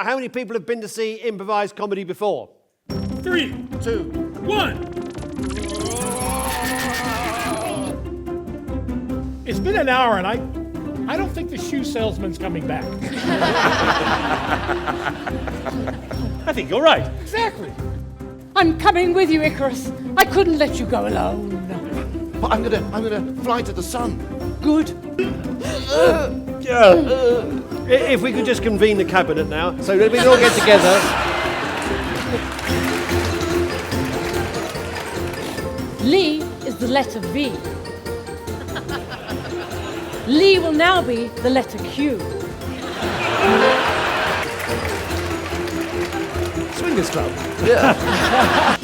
How many people have been to see improvised comedy before? 3, 2, 1. It's been an hour and I don't think the shoe salesman's coming back. I think you're right. Exactly. I'm coming with you, Icarus. I couldn't let you go alone. But I'm gonna fly to the sun. Good. If we could just convene the cabinet now, so that we can all get together. Lee is the letter V. Lee will now be the letter Q. Swingers Club. Yeah.